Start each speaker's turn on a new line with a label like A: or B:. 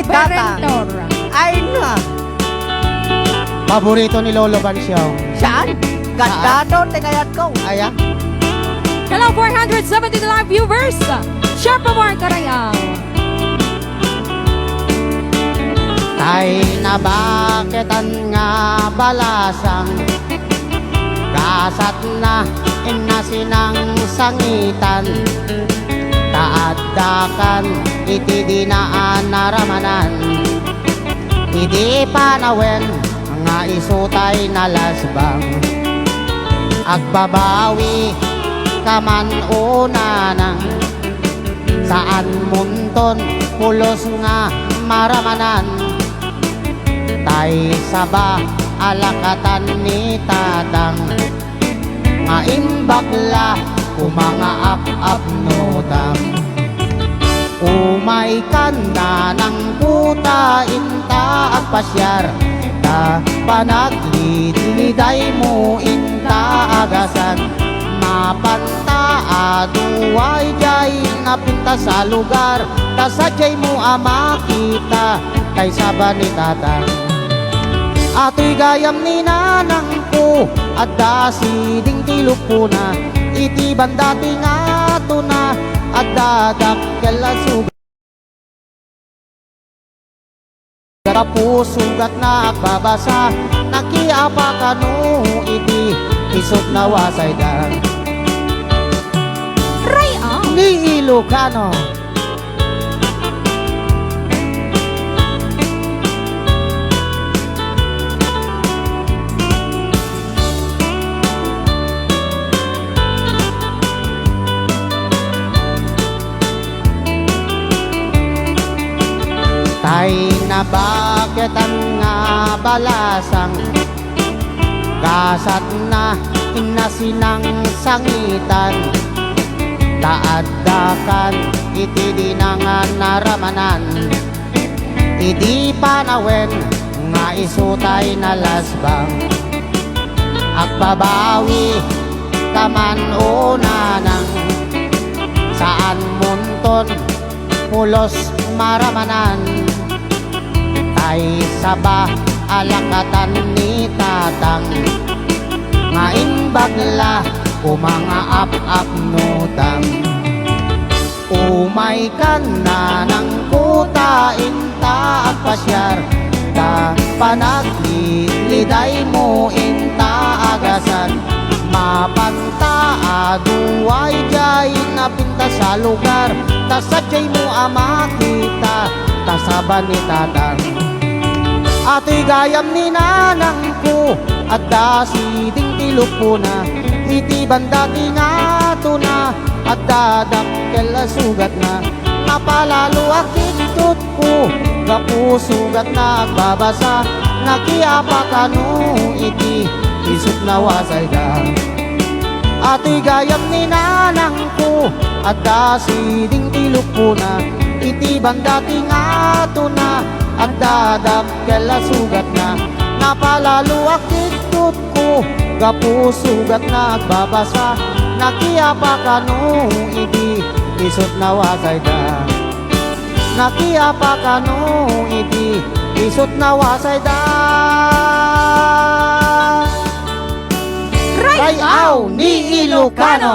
A: Tata.
B: Berentor.
A: Ay na.
C: Paborito ni Lolo Bansyong.
A: Saan? Ganda doon, tingayat ko.
C: Ayan.
B: Hello, 470 live viewers. Share pa more karayang.
C: Tay na baketan nga balasang kasat na inasinang sangitan taaddakan iti dinaan naramanan idi panawen nga isutay na lasbang agbabawi kaman una nang saan munton pulos nga maramanan tay saba alakatan ni tatang nga imbakla kumanga ap-apnodam umay kanda ng puta inta at pasyar ta panaglidliday mo inta agasan mapanta aduay jay napinta sa lugar ta sadyay mo ama kita kay saba ni tatang ato'y gayam ni nanang ko at dasiding tilok po na iti bandati nga to na at dadakkel at sugat sugat na agbabasa nakiapa kanu iti isot na wasay da
B: Rayang.
C: ni Ilocano. Tay na baketan nga balasang kasat na inasinang sangitan taaddakan iti dinangan naramanan idi panawen nga isutay na lasbang agbabawi kaman una nang saan munton pulos maramanan tay saba alakatan ni tatang nga imbagla kumanga ap-apnodam umay kana ng kuta inta at pasyar ta panagliliday mo inta agasan mapanta aduay jay napinta sa lugar ta sadyay mo ama kita ta saba ni tatang ato'y gayam ni nanang ko at dasiding tilok po na iti bandati nga to na at dadakkel sugat na napalalo akitut ko gapu sugat na agbabasa nakiapa kanu iti isot na wasay da ato'y gayam ni nanang ko at dasiding tilok po na iti bandati nga to na at dadakkel sugat na napalalo akitut ko gapu sugat na agbabasa nakiapa kanu iti isot na wasay da nakiapa kanu iti isot na wasay da Rayaw ni Ilocano.